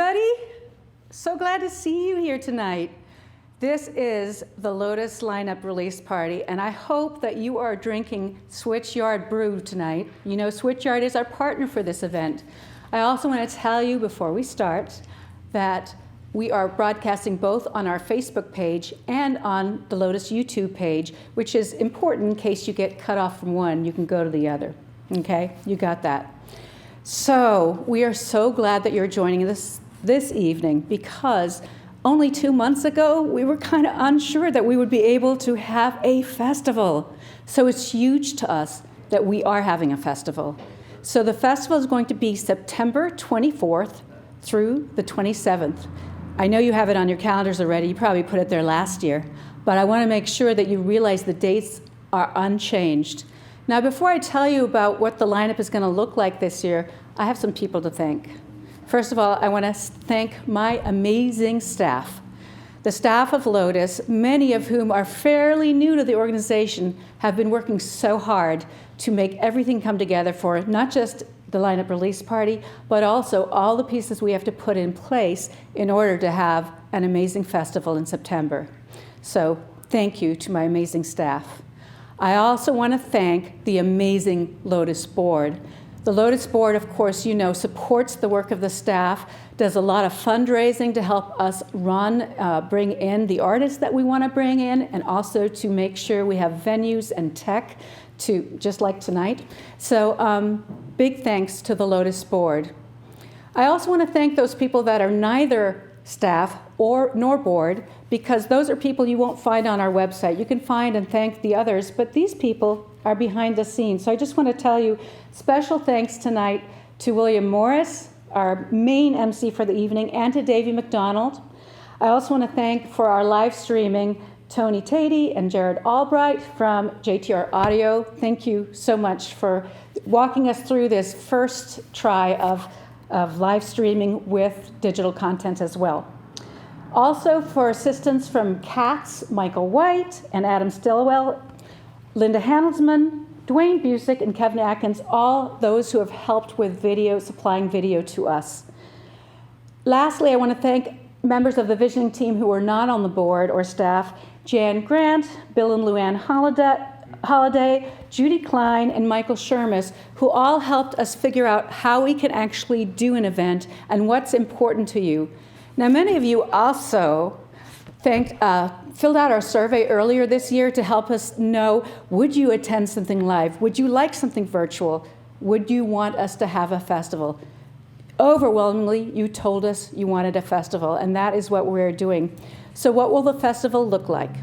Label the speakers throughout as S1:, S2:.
S1: everybody. So glad to see you here tonight. This is the Lotus lineup release party, and I hope that you are drinking Switchyard Brew tonight. You know, Switchyard is our partner for this event. I also want to tell you before we start that we are broadcasting both on our Facebook page and on the Lotus YouTube page, which is important in case you get cut off from one, you can go to the other. Okay, you got that. So we are so glad that you're joining us this evening, because only 2 months ago, we were kind of unsure that we would be able to have a festival. So it's huge to us that we are having a festival. So the festival is going to be September 24th through the 27th. I know you have it on your calendars already. You probably put it there last year. But I want to make sure that you realize the dates are unchanged. Now, before I tell you about what the lineup is going to look like this year, I have some people to thank. First of all, I want to thank my amazing staff. The staff of Lotus, many of whom are fairly new to the organization, have been working so hard to make everything come together for not just the lineup release party, but also all the pieces we have to put in place in order to have an amazing festival in September. So thank you to my amazing staff. I also want to thank the amazing Lotus board. The Lotus board, of course, you know, supports the work of the staff, does a lot of fundraising to help us bring in the artists that we want to bring in, and also to make sure we have venues and tech, just like tonight. So big thanks to the Lotus board. I also want to thank those people that are neither staff nor board, because those are people you won't find on our website. You can find and thank the others, but these people are behind the scenes. So I just want to tell you special thanks tonight to William Morris, our main MC for the evening, and to Davey McDonald. I also want to thank for our live streaming Tony Tatey and Jared Albright from JTR Audio. Thank you so much for walking us through this first try of live streaming with digital content as well. Also for assistance from Katz, Michael White, and Adam Stillwell, Linda Handelsman, Dwayne Busick, and Kevin Atkins, all those who have helped with video, supplying video to us. Lastly, I want to thank members of the visioning team who were not on the board or staff: Jan Grant, Bill and Luann Holiday, Judy Klein, and Michael Shermis, who all helped us figure out how we can actually do an event and what's important to you. Now, many of you also filled out our survey earlier this year to help us know, would you attend something live? Would you like something virtual? Would you want us to have a festival? Overwhelmingly, you told us you wanted a festival, and that is what we're doing. So what will the festival look like?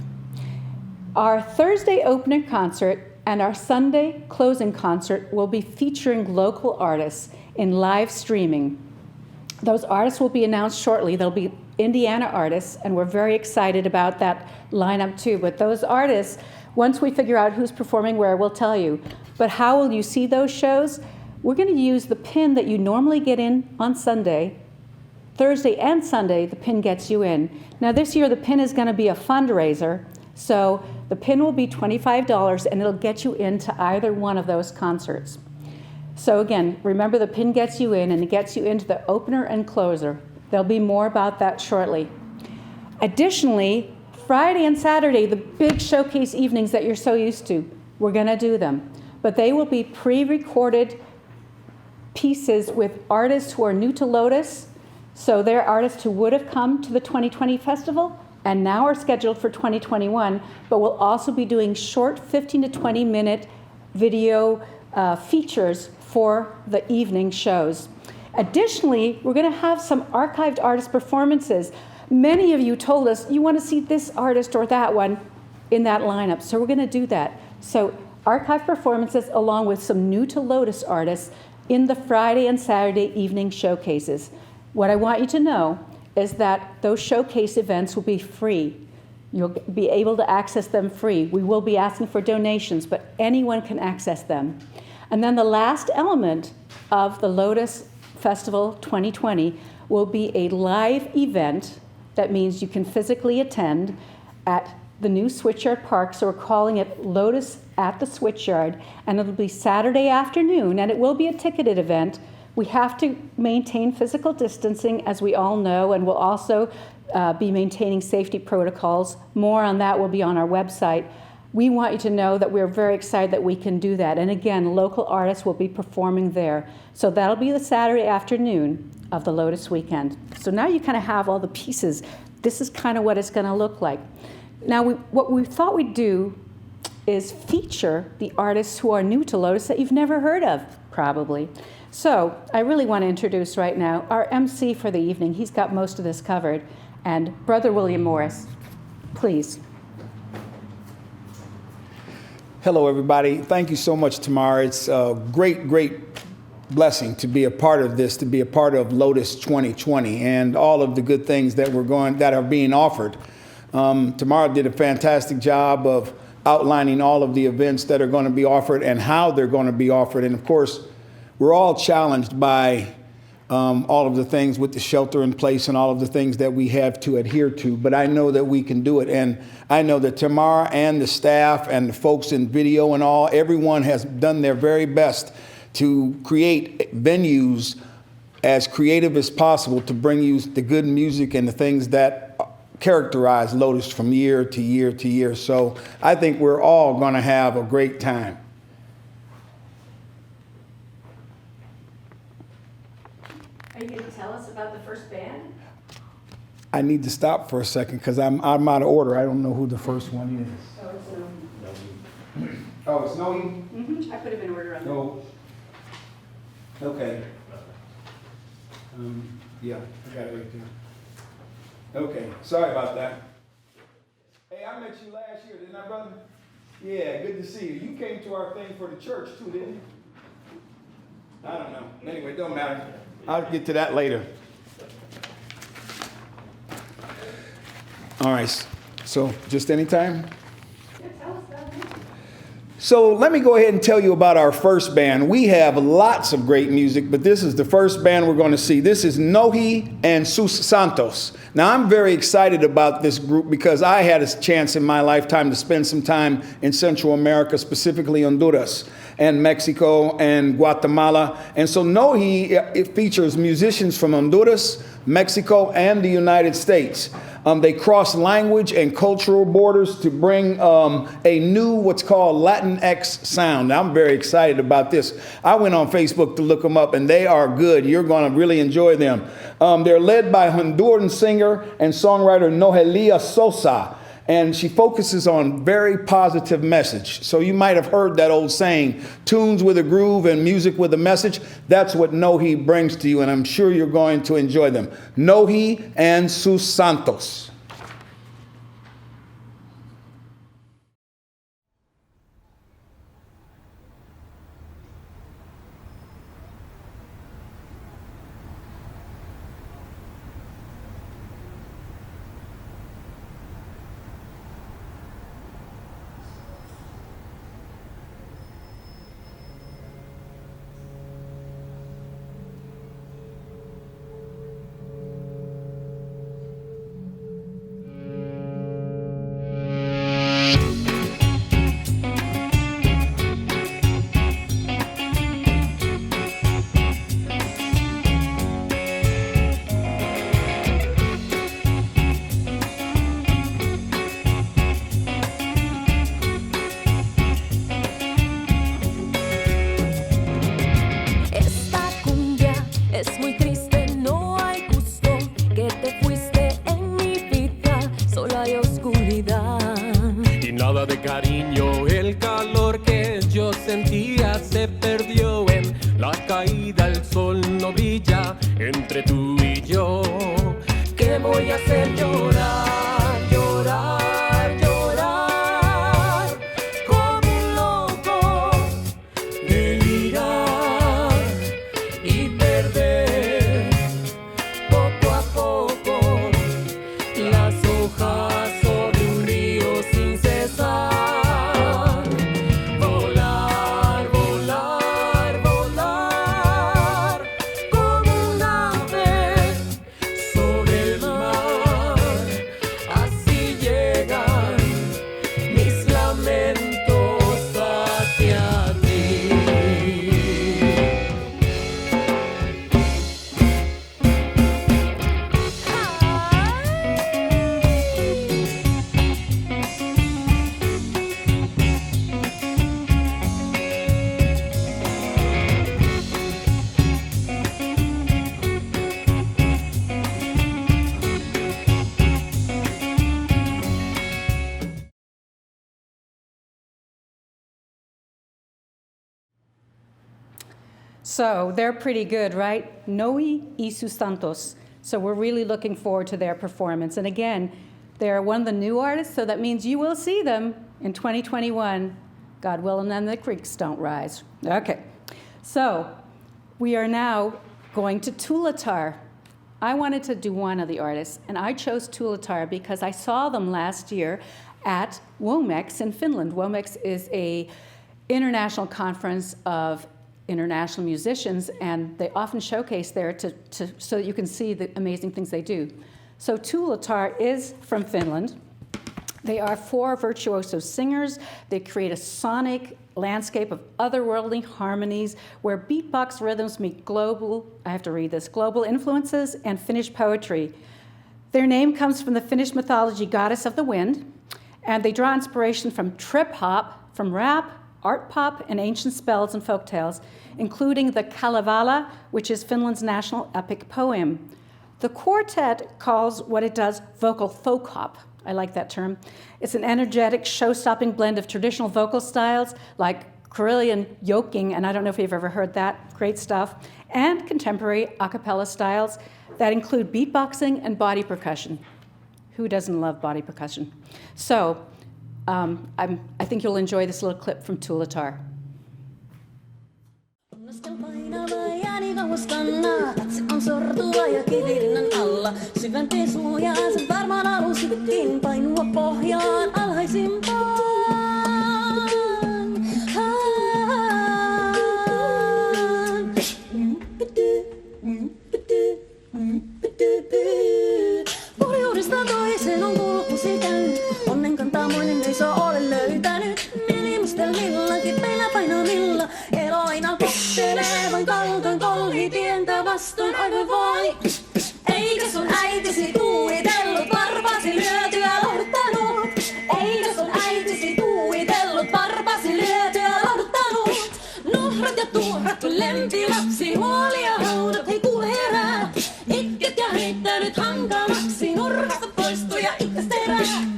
S1: Our Thursday opening concert and our Sunday closing concert will be featuring local artists in live streaming. Those artists will be announced shortly. They'll be Indiana artists, and we're very excited about that lineup too. But those artists, once we figure out who's performing where, we'll tell you. But how will you see those shows? We're going to use the pin that you normally get in on Sunday. Thursday and Sunday, the pin gets you in. Now this year, the pin is going to be a fundraiser. So the pin will be $25, and it'll get you into either one of those concerts. So again, remember, the pin gets you in, and it gets you into the opener and closer. There'll be more about that shortly. Additionally, Friday and Saturday, the big showcase evenings that you're so used to, we're going to do them. But they will be pre-recorded pieces with artists who are new to Lotus. So they're artists who would have come to the 2020 festival and now are scheduled for 2021, but we'll also be doing short 15 to 20 minute video features for the evening shows. Additionally, we're going to have some archived artist performances. Many of you told us you want to see this artist or that one in that lineup, so we're going to do that. So archived performances along with some new to Lotus artists in the Friday and Saturday evening showcases. What I want you to know is that those showcase events will be free. You'll be able to access them free. We will be asking for donations, but anyone can access them. And then the last element of the Lotus Festival 2020 will be a live event. That means you can physically attend at the new Switchyard Park, so we're calling it Lotus at the Switchyard, and it'll be Saturday afternoon, and it will be a ticketed event, We have to maintain physical distancing, as we all know, and we'll also be maintaining safety protocols. More on that will be on our website. We want you to know that we're very excited that we can do that. And again, local artists will be performing there. So that'll be the Saturday afternoon of the Lotus weekend. So now you kind of have all the pieces. This is kind of what it's going to look like. Now, what we thought we'd do is feature the artists who are new to Lotus that you've never heard of, probably. So I really want to introduce right now our MC for the evening. He's got most of this covered. And Brother William Morris, please.
S2: Hello, everybody. Thank you so much, Tamara. It's a great, great blessing to be a part of this, to be a part of Lotus 2020 and all of the good things that are being offered. Tamara did a fantastic job of outlining all of the events that are going to be offered and how they're going to be offered. And of course, we're all challenged by all of the things with the shelter in place and all of the things that we have to adhere to. But I know that we can do it. And I know that Tamara and the staff and the folks in video and all, everyone has done their very best to create venues as creative as possible to bring you the good music and the things that characterize Lotus from year to year to year. So I think we're all going to have a great time.
S1: Are you going to tell us about the first band?
S2: I need to stop for a second because I'm out of order. I don't know who the first one is.
S1: Oh, it's Noe.
S2: Oh, it's Noe?
S1: Mm-hmm. I put them in order on
S2: No. Okay. Yeah, I got it right there. Okay, sorry about that. Hey, I met you last year, didn't I, brother? Yeah, good to see you. You came to our thing for the church too, didn't you? I don't know. Anyway, it don't matter. I'll get to that later. All right, so just anytime? So let me go ahead and tell you about our first band. We have lots of great music, but this is the first band we're going to see. This is Noe and Sus Santos. Now, I'm very excited about this group because I had a chance in my lifetime to spend some time in Central America, specifically Honduras and Mexico and Guatemala. And so Noe, it features musicians from Honduras, Mexico, and the United States. They cross language and cultural borders to bring a new, what's called Latinx sound. Now, I'm very excited about this. I went on Facebook to look them up, and they are good. You're going to really enjoy them. They're led by Honduran singer and songwriter Noelia Sosa, and she focuses on very positive message. So you might have heard that old saying, tunes with a groove and music with a message. That's what Noe brings to you, and I'm sure you're going to enjoy them. Noe and Sus Santos.
S3: cariño, el calor que yo sentía se perdió en la caída, el sol no brilla entre tú y yo. ¿Qué voy a hacer? Llorar, llorar, llorar, como un loco, delirar y perder poco a poco las hojas sobre un río sin cesar. Volar, volar, volar como un ave sobre el mar.
S1: So they're pretty good, right? Noe y sus santos. So we're really looking forward to their performance. And again, they're one of the new artists, so that means you will see them in 2021, God willing, and the creeks don't rise. Okay, so we are now going to Tuulatar. I wanted to do one of the artists, and I chose Tuulatar because I saw them last year at WOMEX in Finland. WOMEX is a international conference of international musicians, and they often showcase there so that you can see the amazing things they do. So Tuulatar is from Finland. They are 4 virtuoso singers. They create a sonic landscape of otherworldly harmonies where beatbox rhythms meet global influences and Finnish poetry. Their name comes from the Finnish mythology goddess of the wind, and they draw inspiration from trip hop, from rap, art pop, and ancient spells and folktales, including the Kalevala, which is Finland's national epic poem. The quartet calls what it does vocal folk hop. I like that term. It's an energetic, show-stopping blend of traditional vocal styles like Karelian yoking, and I don't know if you've ever heard that, great stuff, and contemporary a cappella styles that include beatboxing and body percussion. Who doesn't love body percussion? So I think you'll enjoy this little clip from Tuulatar.
S4: Katse on sortua ja kivirinnan alla. Syvempi suojaa, sen varmaan alusitkin painua pohjaan alhaisimpaan. Pohjoudesta toiseen on kulkusi käynyt. Onnen kantamoinen ei saa ole löytänyt. Minimustelmilla, kipeillä painamilla. Elo aina kohtelee vain kalkan kolhi pientä vastoin aivan voi. Eikä sun äitisi tuuitellut varpasi lyötyä lohduttanut. Eikä sun äitisi tuuitellut varpasi lyötyä lohduttanut. Nuhrat ja tuhrat kun lempilapsi huoli ja haudat ei kuule herää. Itket ja heittänyt hankalaksi nurkasta poistu ja itkästä herää.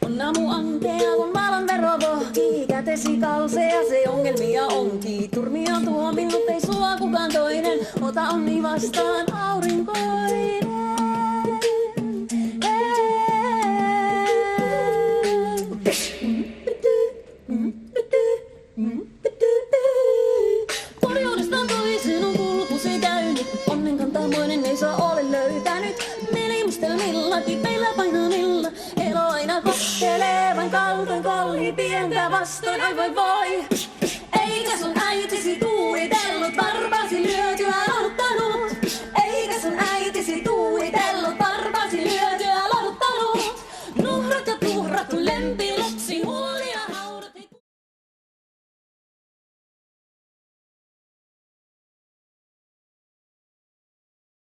S4: On aamu ankea, kun maalan vero vohkii. Kätesi kalsea, se ongelmia onkin. Turmia tuo minut, ei sua kukaan toinen. Ota onni vastaan aurinkoinen. Korjaudesta toisen on kulkusi käynyt. Onnen kantamoinen ei saa ole löytänyt. Melimustelmilla, kipeillä painamilla. Elo aina kohtelee vain kaltoin kolhi pientä vastoin ai voi. Eikä sun äitisi tuuitellut varpasi lyötyä lohduttanut. Eikä sun äitisi tuuitellut varpasi lyötyä lohduttanut. Nuhrat ja tuhrat kun lempilapsi huoli ja haudat.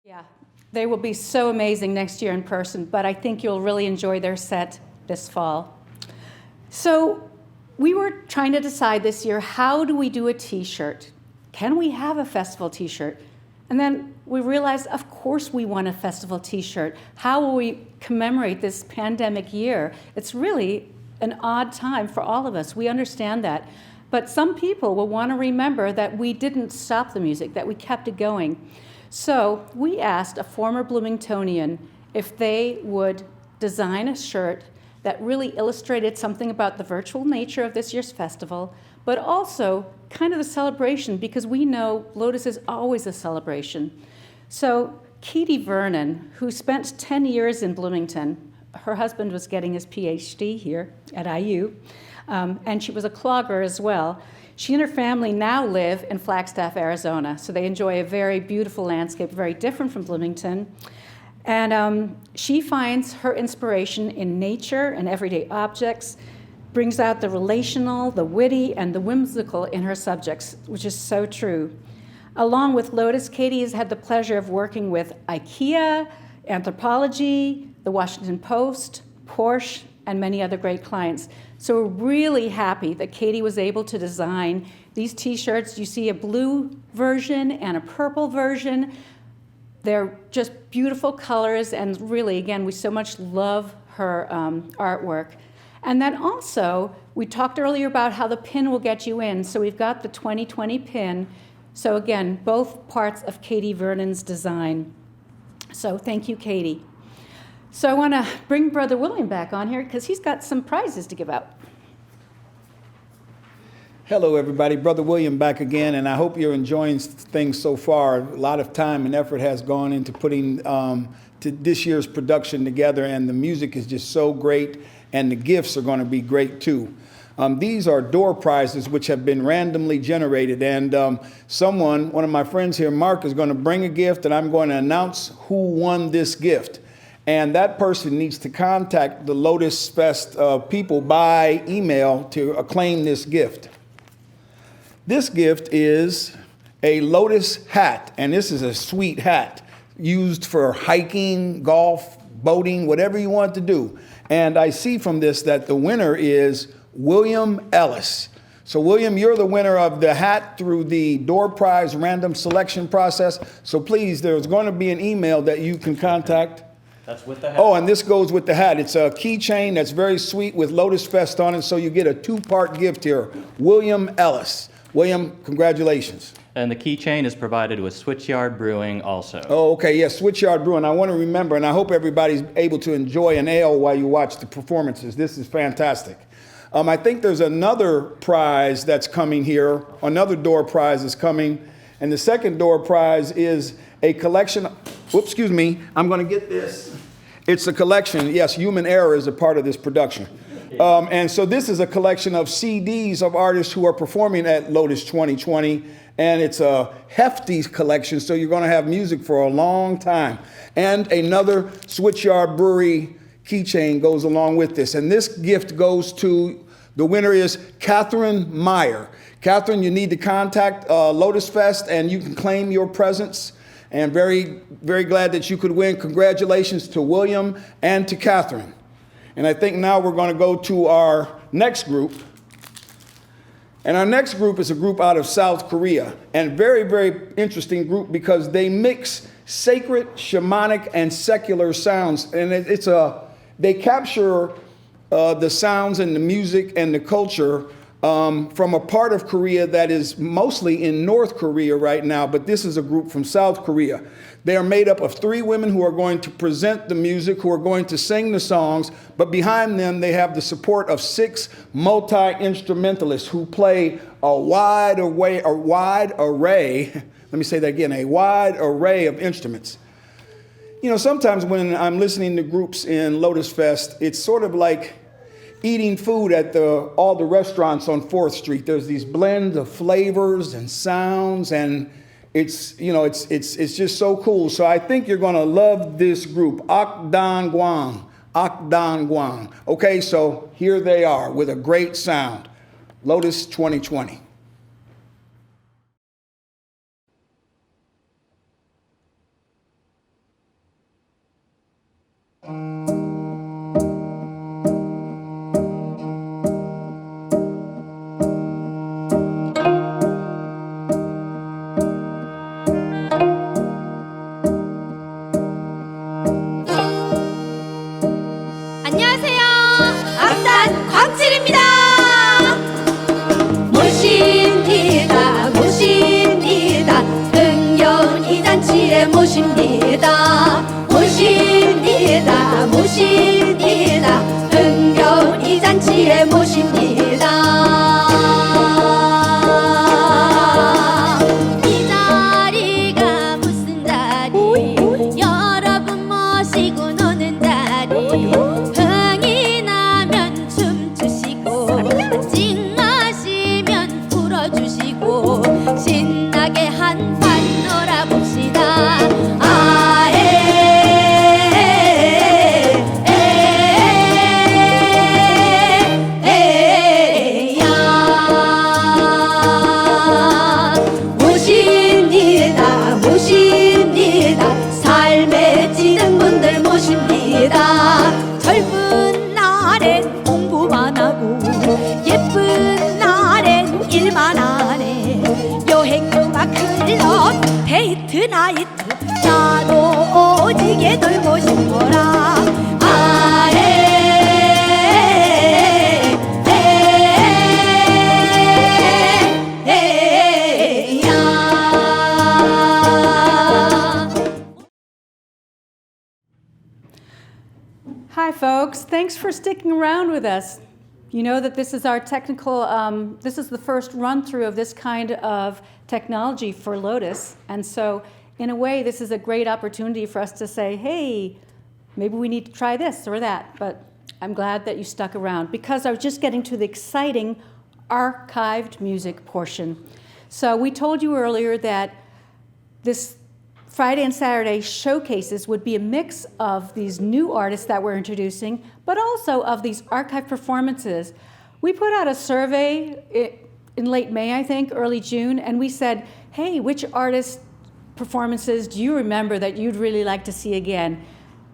S1: Yeah, they will be so amazing next year in person, but I think you'll really enjoy their set this fall. So we were trying to decide this year, how do we do a t-shirt? Can we have a festival t-shirt? And then we realized, of course we want a festival t-shirt. How will we commemorate this pandemic year? It's really an odd time for all of us. We understand that. But some people will want to remember that we didn't stop the music, that we kept it going. So we asked a former Bloomingtonian if they would design a shirt that really illustrated something about the virtual nature of this year's festival, but also kind of the celebration, because we know Lotus is always a celebration. So Katie Vernon, who spent 10 years in Bloomington, her husband was getting his PhD here at IU, and she was a clogger as well. She and her family now live in Flagstaff, Arizona, so they enjoy a very beautiful landscape, very different from Bloomington. And she finds her inspiration in nature and everyday objects, brings out the relational, the witty, and the whimsical in her subjects, which is so true. Along with Lotus, Katie has had the pleasure of working with IKEA, Anthropology, the Washington Post, Porsche, and many other great clients. So we're really happy that Katie was able to design these t-shirts. You see a blue version and a purple version. They're just beautiful colors, and really, again, we so much love her artwork. And then also, we talked earlier about how the pin will get you in. So we've got the 2020 pin. So again, both parts of Katie Vernon's design. So thank you, Katie. So I want to bring Brother William back on here because he's got some prizes to give out.
S2: Hello, everybody. Brother William back again, and I hope you're enjoying things so far. A lot of time and effort has gone into putting to this year's production together, and the music is just so great, and the gifts are going to be great too. These are door prizes which have been randomly generated, and one of my friends here, Mark, is going to bring a gift, and I'm going to announce who won this gift. And that person needs to contact the Lotus Fest people by email to claim this gift. This gift is a Lotus hat, and this is a sweet hat used for hiking, golf, boating, whatever you want to do. And I see from this that the winner is William Ellis. So William, you're the winner of the hat through the door prize random selection process. So please, there's going to be an email that you can contact.
S5: That's with the hat.
S2: Oh, and this goes with the hat. It's a keychain that's very sweet with Lotus Fest on it, so you get a two-part gift here. William Ellis. William, congratulations.
S5: And the keychain is provided with Switchyard Brewing also.
S2: Oh, okay, yes, Switchyard Brewing. I want to remember, and I hope everybody's able to enjoy an ale while you watch the performances. This is fantastic. I think there's another prize that's coming here. Another door prize is coming. And the second door prize is a collection. Whoops, excuse me. I'm going to get this. It's a collection. Yes, human error is a part of this production. And so this is a collection of CDs of artists who are performing at Lotus 2020. And it's a hefty collection, so you're going to have music for a long time. And another Switchyard Brewery keychain goes along with this. And this gift goes to, the winner is Catherine Meyer. Catherine, you need to contact Lotus Fest and you can claim your presents. And very, very glad that you could win. Congratulations to William and to Catherine. And I think now we're going to go to our next group. And our next group is a group out of South Korea. And very, very interesting group because they mix sacred, shamanic, and secular sounds. And they capture the sounds and the music and the culture from a part of Korea that is mostly in North Korea right now, but this is a group from South Korea. They are made up of 3 women who are going to present the music, who are going to sing the songs, but behind them they have the support of 6 multi-instrumentalists who play a wide array, let me say that again, a wide array of instruments. You know, sometimes when I'm listening to groups in Lotus Fest, it's sort of like eating food at all the restaurants on 4th Street. There's these blends of flavors and sounds, and it's just so cool. So I think you're going to love this group, Akdan Gwang. Okay, so here they are with a great sound. Lotus 2020.
S4: 안녕하세요. 악단 광칠입니다. 모십니다. 흥겨운 이 잔치에 모십니다. 흥겨운 이 잔치에 모십니다. 이 자리가 무슨 자리? 여러분 모시고 노는 자리. 흥이 나면 춤추시고 찡하시면 불어주시고 신나게 한판 놀아봅시다. 모십니다. 삶에 지는 분들 모십니다. 젊은 날엔 공부만 하고 예쁜 날엔 일만 하네. 여행 음악 클럽 데이트 나이트 나도 오지게 놀고 싶어라.
S1: folks. Thanks for sticking around with us. You know that this is our technical, this is the first run through of this kind of technology for Lotus. And so in a way, this is a great opportunity for us to say, hey, maybe we need to try this or that. But I'm glad that you stuck around because I was just getting to the exciting archived music portion. So we told you earlier that this Friday and Saturday showcases would be a mix of these new artists that we're introducing, but also of these archive performances. We put out a survey in late May, I think, early June, and we said, hey, which artist performances do you remember that you'd really like to see again?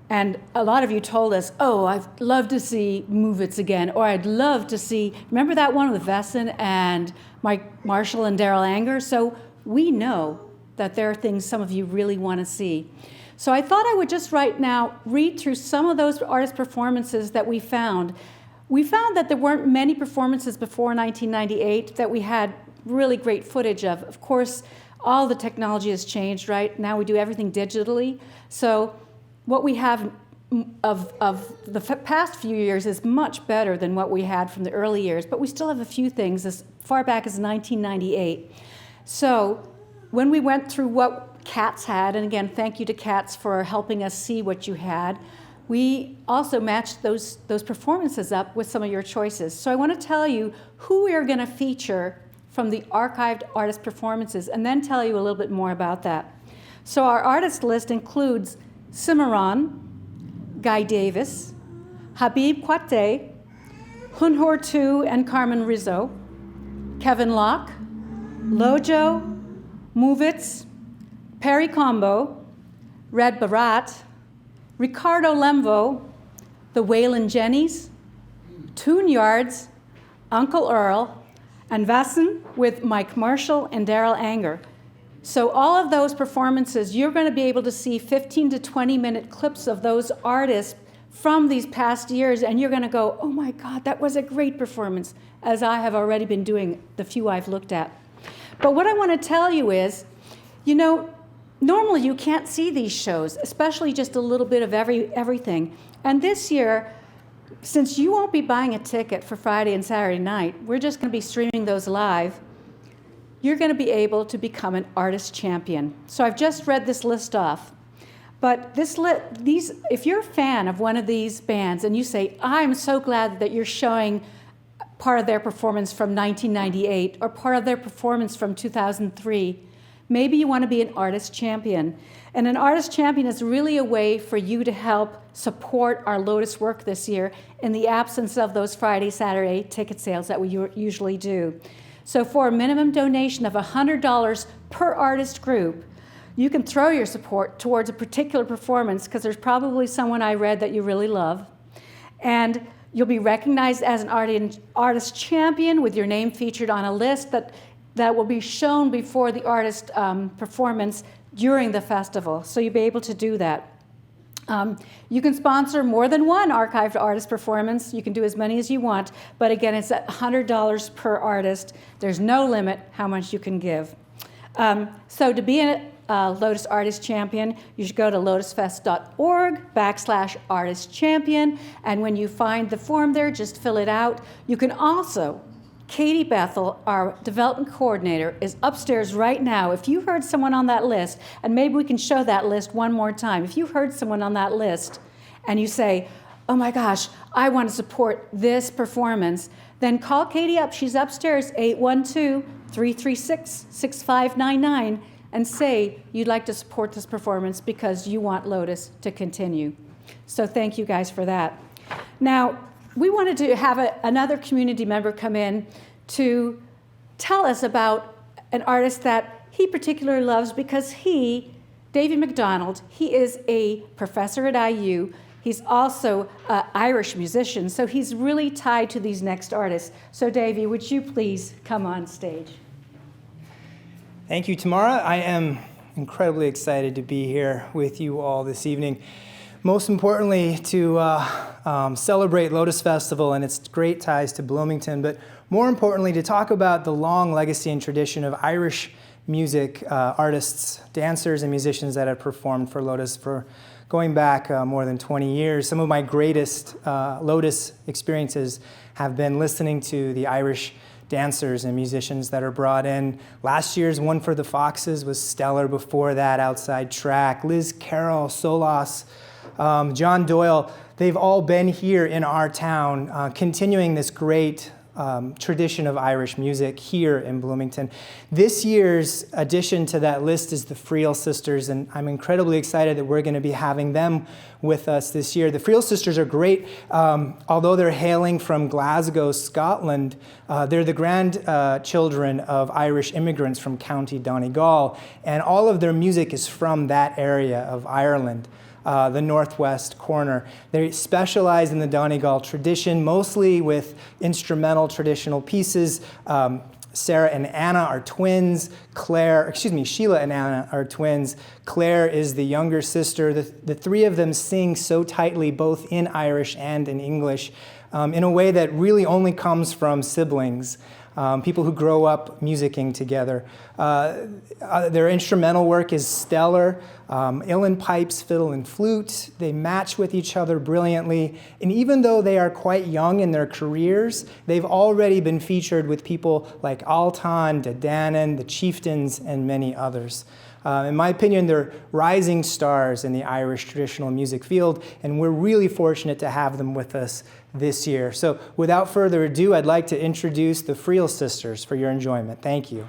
S1: And a lot of you told us, oh, I'd love to see Move It's again, or I'd love to see, remember that one with Vesson and Mike Marshall and Daryl Anger? So we know that there are things some of you really want to see. So I thought I would just right now read through some of those artist performances that we found. We found that there weren't many performances before 1998 that we had really great footage of. Of course, all the technology has changed, right? Now we do everything digitally. So what we have of the past few years is much better than what we had from the early years, but we still have a few things as far back as 1998. So when we went through what Cats had, and again, thank you to Cats for helping us see what you had, we also matched those performances up with some of your choices. So I want to tell you who we are going to feature from the archived artist performances, and then tell you a little bit more about that. So our artist list includes Cimarron, Guy Davis, Habib Kwate, Hunhor Tu and Carmen Rizzo, Kevin Locke, Lojo, Movitz, Perry Combo, Red Barat, Ricardo Lemvo, the Waylon Jennies, Toon Yards, Uncle Earl, and Vasson with Mike Marshall and Daryl Anger. So all of those performances, you're going to be able to see 15 to 20-minute clips of those artists from these past years, and you're going to go, oh my God, that was a great performance, as I have already been doing the few I've looked at. But what I want to tell you is, you know, normally you can't see these shows, especially just a little bit of everything. And this year, since you won't be buying a ticket for Friday and Saturday night, we're just going to be streaming those live. You're going to be able to become an artist champion. So I've just read this list off. But if you're a fan of one of these bands and you say, I'm so glad that you're showing part of their performance from 1998 or part of their performance from 2003, maybe you want to be an artist champion. And an artist champion is really a way for you to help support our Lotus work this year in the absence of those Friday, Saturday ticket sales that we usually do. So for a minimum donation of $100 per artist group, you can throw your support towards a particular performance because there's probably someone I read that you really love. And you'll be recognized as an artist champion with your name featured on a list that will be shown before the artist performance during the festival. So you'll be able to do that. You can sponsor more than one archived artist performance. You can do as many as you want. But again, it's at $100 per artist. There's no limit how much you can give. So to be a Lotus Artist Champion, you should go to lotusfest.org/artist champion. And when you find the form there, just fill it out. You can also, Katie Bethel, our development coordinator, is upstairs right now. If you heard someone on that list, and maybe we can show that list one more time. If you heard someone on that list and you say, oh my gosh, I want to support this performance, then call Katie up. She's upstairs, 812-336-6599, and say you'd like to support this performance because you want Lotus to continue. So thank you guys for that. Now, we wanted to have another community member come in to tell us about an artist that he particularly loves because David McDonald, he is a professor at IU. He's also an Irish musician, so he's really tied to these next artists. So Davey, would you please come on stage?
S6: Thank you, Tamara. I am incredibly excited to be here with you all this evening. Most importantly, to celebrate Lotus Festival and its great ties to Bloomington, but more importantly, to talk about the long legacy and tradition of Irish music artists, dancers, and musicians that have performed for Lotus for going back more than 20 years. Some of my greatest Lotus experiences have been listening to the Irish dancers and musicians that are brought in. Last year's One for the Foxes was stellar. Before that, Outside Track, Liz Carroll, Solas, John Doyle. They've all been here in our town, continuing this great tradition of Irish music here in Bloomington. This year's addition to that list is the Friel Sisters, and I'm incredibly excited that we're going to be having them with us this year. The Friel Sisters are great. Although they're hailing from Glasgow, Scotland, they're the grandchildren of Irish immigrants from County Donegal, and all of their music is from that area of Ireland. The northwest corner. They specialize in the Donegal tradition, mostly with instrumental traditional pieces. Sarah and Anna are twins. Sheila and Anna are twins. Claire is the younger sister. The three of them sing so tightly, both in Irish and in English, in a way that really only comes from siblings. People who grow up musicking together. Their instrumental work is stellar. Uilleann pipes, fiddle, and flute. They match with each other brilliantly. And even though they are quite young in their careers, they've already been featured with people like Altan, Dadannan, the Chieftains, and many others. In my opinion, they're rising stars in the Irish traditional music field, and we're really fortunate to have them with us this year. So without further ado, I'd like to introduce the Friel Sisters for your enjoyment. Thank you.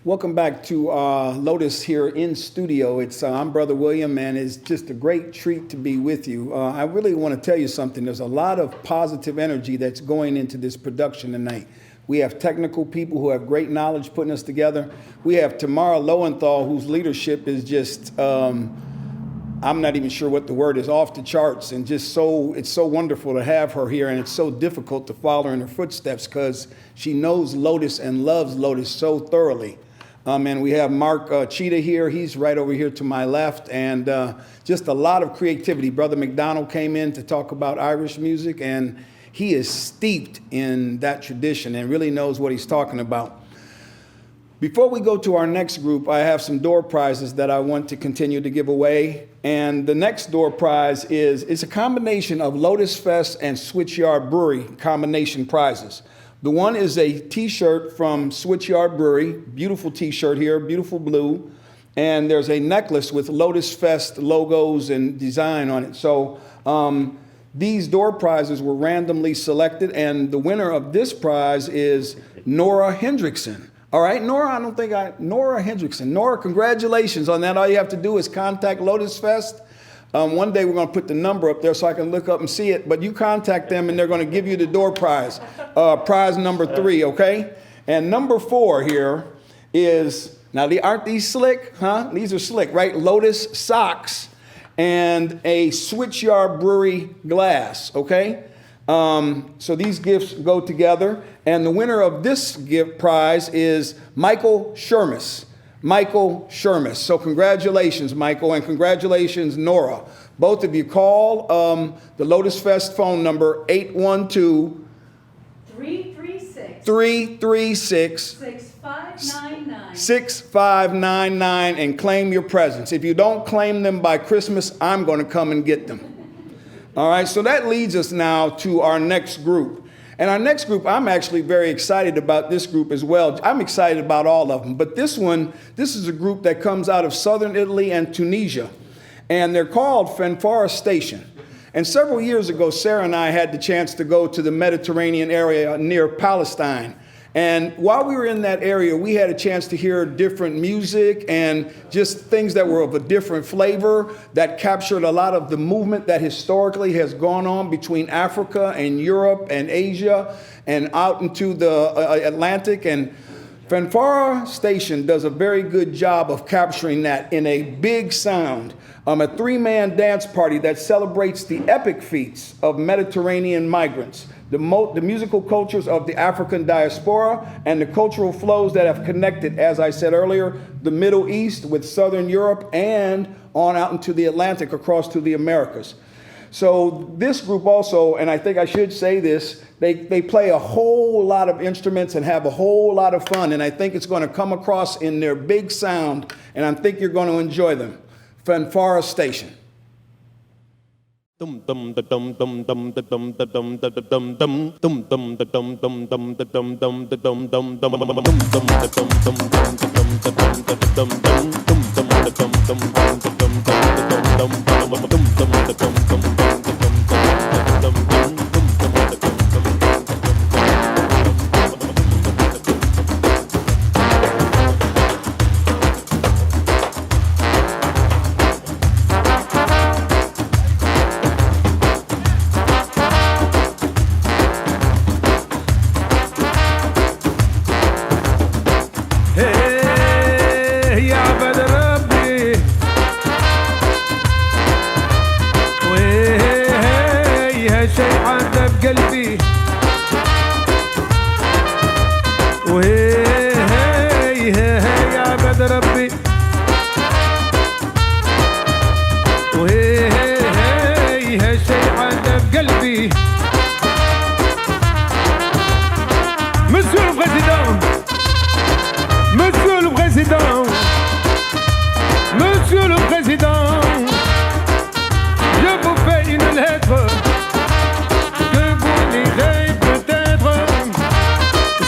S2: Welcome back to Lotus here in studio. I'm Brother William, and it's just a great treat to be with you. I really want to tell you something. There's a lot of positive energy that's going into this production tonight. We have technical people who have great knowledge putting us together. We have Tamara Lowenthal, whose leadership is just, I'm not even sure what the word is, off the charts, and it's so wonderful to have her here, and it's so difficult to follow in her footsteps because she knows Lotus and loves Lotus so thoroughly. And we have Mark Cheetah here. He's right over here to my left. And just a lot of creativity. Brother McDonald came in to talk about Irish music, and he is steeped in that tradition and really knows what he's talking about. Before we go to our next group, I have some door prizes that I want to continue to give away. And the next door prize it's a combination of Lotus Fest and Switchyard Brewery combination prizes. The one is a T-shirt from Switchyard Brewery, beautiful T-shirt here, beautiful blue, and there's a necklace with Lotus Fest logos and design on it. So these door prizes were randomly selected, and the winner of this prize is Nora Hendrickson. All right, Nora Hendrickson. Nora, congratulations on that. All you have to do is contact Lotus Fest. One day we're going to put the number up there so I can look up and see it. But you contact them and they're going to give you the door prize, prize number 3, okay? And number 4 here is, now aren't these slick? Huh? These are slick, right? Lotus socks and a Switchyard Brewery glass, okay? So these gifts go together. And the winner of this gift prize is Michael Shermis. Michael Shermis. So congratulations, Michael, and congratulations, Nora. Both of you call the Lotus Fest phone number 812 336
S1: 6599.
S2: 6599 and claim your presents. If you don't claim them by Christmas, I'm going to come and get them. All right, so that leads us now to our next group. And our next group, I'm actually very excited about this group as well. I'm excited about all of them. But this is a group that comes out of southern Italy and Tunisia. And they're called Fanfara Station. And several years ago, Sarah and I had the chance to go to the Mediterranean area near Palestine. And while we were in that area, we had a chance to hear different music and just things that were of a different flavor that captured a lot of the movement that historically has gone on between Africa and Europe and Asia and out into the Atlantic. And Fanfara Station does a very good job of capturing that in a big sound. A 3-man dance party that celebrates the epic feats of Mediterranean migrants, the musical cultures of the African diaspora, and the cultural flows that have connected, as I said earlier, the Middle East with Southern Europe and on out into the Atlantic across to the Americas. So this group also, and I think I should say this, they play a whole lot of instruments and have a whole lot of fun, and I think it's going to come across in their big sound, and I think you're going to enjoy them. Fanfara Station.
S7: Monsieur le Président, je vous fais une lettre que vous lirez peut-être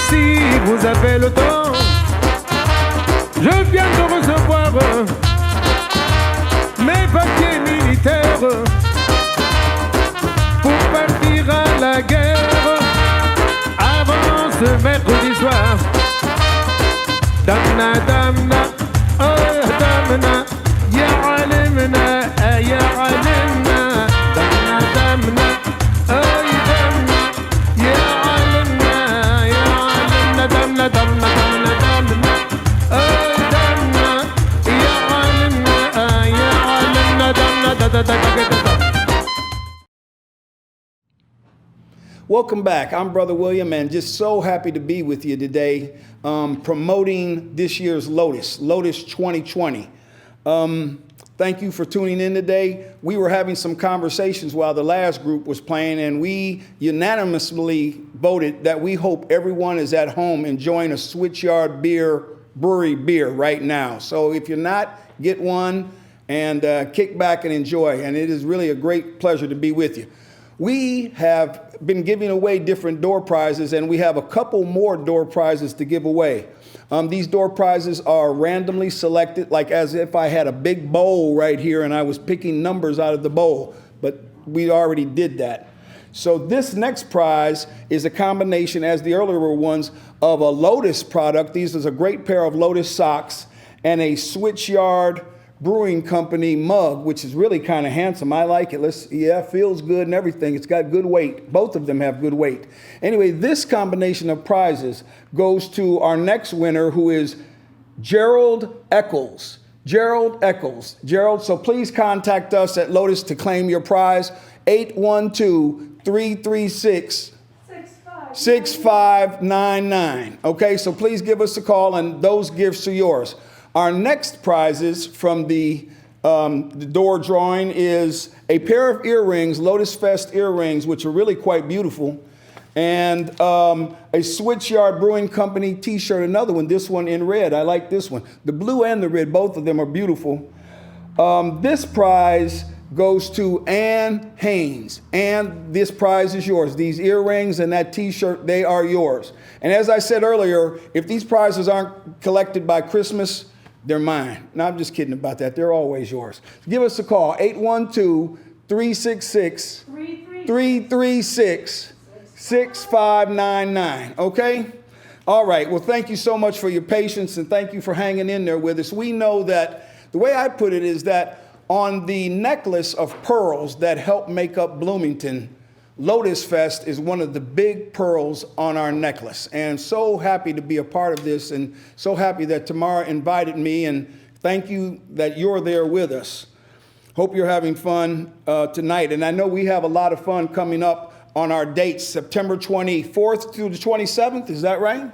S7: si vous avez le temps. Je viens de recevoir mes papiers militaires pour partir à la guerre avant ce mercredi soir. Damna, damna, oh damna, ya alimna, ya alimna. Damna, damna, oh damna, ya alimna, ya alimna. Damna, damna, damna, damna, oh damna, ya alimna, ya alimna. Damna, da da da da da da.
S2: Welcome back. I'm Brother William, and just so happy to be with you today, promoting this year's Lotus 2020. Thank you for tuning in today. We were having some conversations while the last group was playing, and we unanimously voted that we hope everyone is at home enjoying a Switchyard Brewery beer right now. So if you're not, get one and kick back and enjoy. And it is really a great pleasure to be with you. We have been giving away different door prizes, and we have a couple more door prizes to give away. These door prizes are randomly selected, like as if I had a big bowl right here and I was picking numbers out of the bowl, but we already did that. So this next prize is a combination, as the earlier ones, of a Lotus product. These is a great pair of Lotus socks and a Switchyard Brewing Company mug, which is really kind of handsome. I like it. Yeah, feels good and everything. It's got good weight. Both of them have good weight. Anyway, this combination of prizes goes to our next winner, who is Gerald Eccles. Gerald Eccles. Gerald, so please contact us at Lotus to claim your prize. 812-336 6599. Okay, so please give us a call, and those gifts are yours. Our next prizes from the door drawing is a pair of earrings, Lotus Fest earrings, which are really quite beautiful, and a Switchyard Brewing Company t-shirt, another one, this one in red. I like this one. The blue and the red, both of them are beautiful. This prize goes to Ann Haynes. Ann, this prize is yours. These earrings and that t-shirt, they are yours. And as I said earlier, if these prizes aren't collected by Christmas, they're mine. No, I'm just kidding about that. They're always yours. Give us a call, 812-366-336 6599, okay? All right, well, thank you so much for your patience, and thank you for hanging in there with us. We know that, the way I put it is that on the necklace of pearls that help make up Bloomington, Lotus Fest is one of the big pearls on our necklace. And so happy to be a part of this, and so happy that Tamara invited me, and thank you that you're there with us. Hope you're having fun tonight. And I know we have a lot of fun coming up on our dates, September 24th through the 27th, is that right?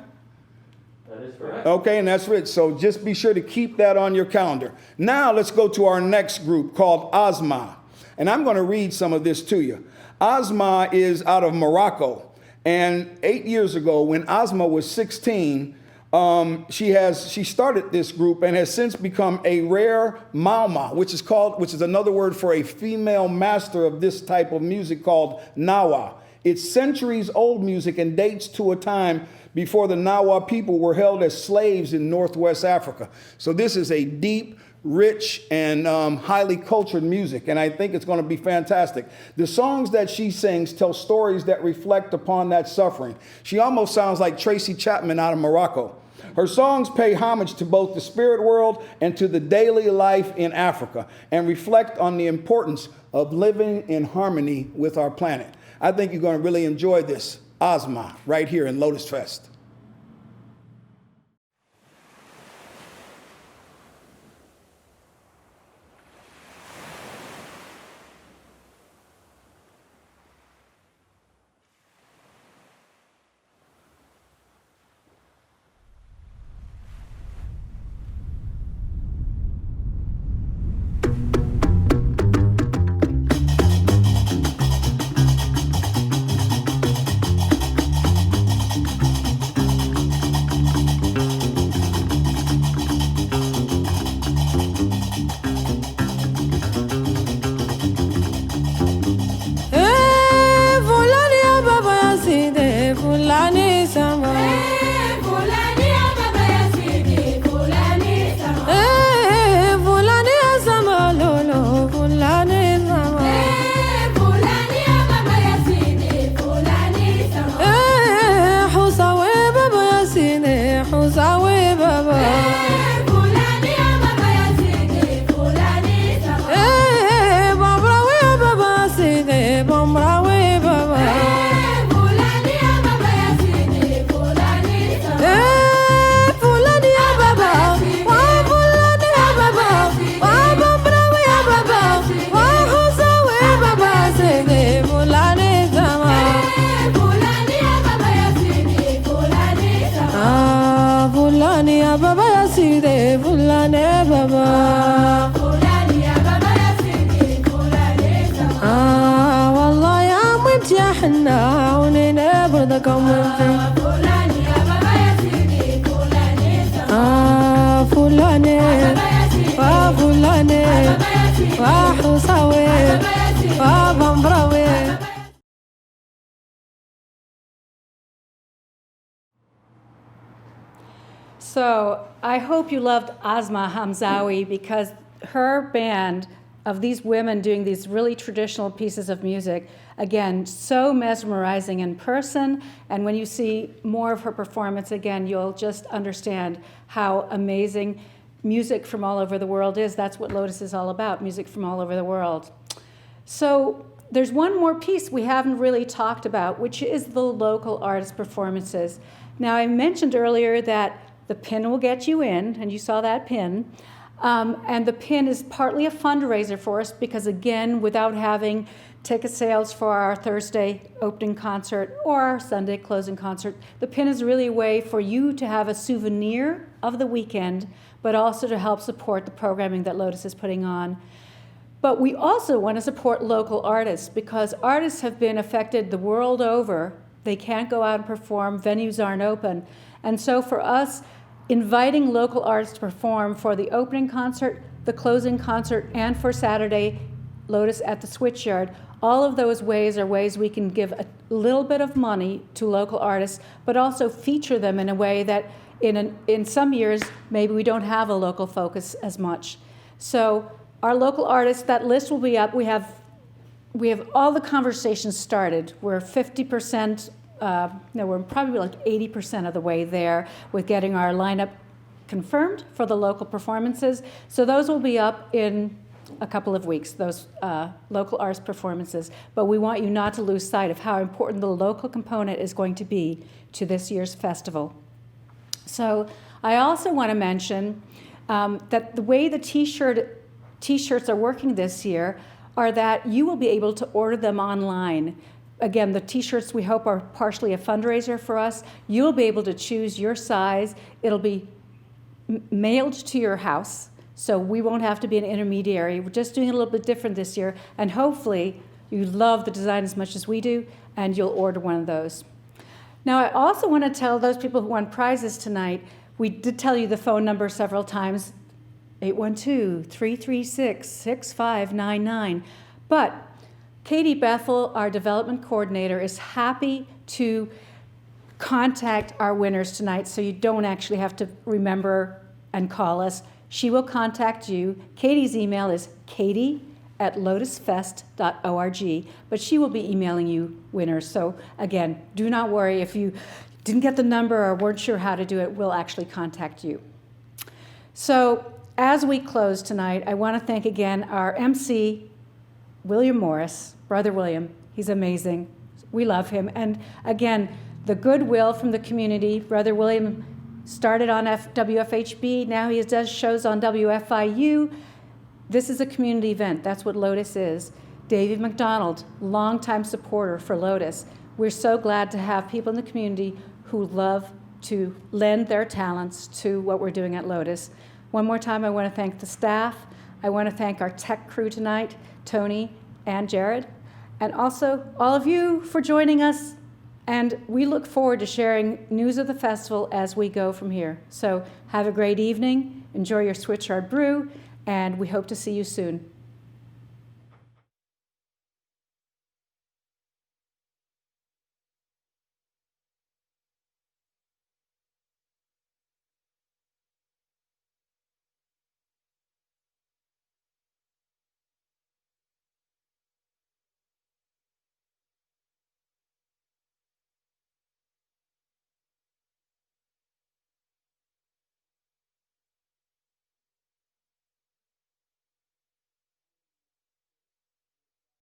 S5: That is correct.
S2: Okay, and that's it. So just be sure to keep that on your calendar. Now let's go to our next group called Asma. And I'm going to read some of this to you. Asma is out of Morocco. And 8 years ago, when Asma was 16, she started this group and has since become a rare mauma, which is another word for a female master of this type of music called nawa. It's centuries old music and dates to a time before the Nawa people were held as slaves in Northwest Africa. So this is a deep, rich, and highly cultured music, and I think it's going to be fantastic. The songs that she sings tell stories that reflect upon that suffering. She almost sounds like Tracy Chapman out of Morocco. Her songs pay homage to both the spirit world and to the daily life in Africa, and reflect on the importance of living in harmony with our planet. I think you're going to really enjoy this. Asma, right here in Lotus Fest.
S1: So I hope you loved Asma Hamzawi, because her band of these women doing these really traditional pieces of music, again, so mesmerizing in person. And when you see more of her performance again, you'll just understand how amazing music from all over the world is. That's what Lotus is all about, music from all over the world. So there's one more piece we haven't really talked about, which is the local artist performances. Now, I mentioned earlier that the pin will get you in, and you saw that pin. And the pin is partly a fundraiser for us because, again, without having ticket sales for our Thursday opening concert or our Sunday closing concert, the pin is really a way for you to have a souvenir of the weekend, but also to help support the programming that Lotus is putting on. But we also want to support local artists because artists have been affected the world over. They can't go out and perform, venues aren't open. And so for us, inviting local artists to perform for the opening concert, the closing concert, and for Saturday, Lotus at the Switchyard, all of those ways are ways we can give a little bit of money to local artists, but also feature them in a way that in some years, maybe we don't have a local focus as much. So our local artists, that list will be up. We have all the conversations started. We're 50%, we're probably like 80% of the way there with getting our lineup confirmed for the local performances. So those will be up in a couple of weeks, those local arts performances. But we want you not to lose sight of how important the local component is going to be to this year's festival. So I also want to mention that the way the T-shirts are working this year are that you will be able to order them online. Again, the T-shirts we hope are partially a fundraiser for us. You'll be able to choose your size. It'll be mailed to your house, so we won't have to be an intermediary. We're just doing it a little bit different this year, and hopefully you love the design as much as we do, and you'll order one of those. Now, I also want to tell those people who won prizes tonight, we did tell you the phone number several times, 812-336-6599. But Katie Bethel, our development coordinator, is happy to contact our winners tonight so you don't actually have to remember and call us. She will contact you. Katie's email is katie@lotusfest.org, but she will be emailing you winners. So again, do not worry if you didn't get the number or weren't sure how to do it, we'll actually contact you. So as we close tonight, I want to thank again our MC, William Morris, Brother William. He's amazing. We love him. And again, the goodwill from the community. Brother William started on WFHB. Now he does shows on WFIU. This is a community event. That's what Lotus is. David McDonald, longtime supporter for Lotus. We're so glad to have people in the community who love to lend their talents to what we're doing at Lotus. One more time, I want to thank the staff. I want to thank our tech crew tonight, Tony and Jared, and also all of you for joining us. And we look forward to sharing news of the festival as we go from here. So have a great evening, enjoy your Switchyard brew, and we hope to see you soon.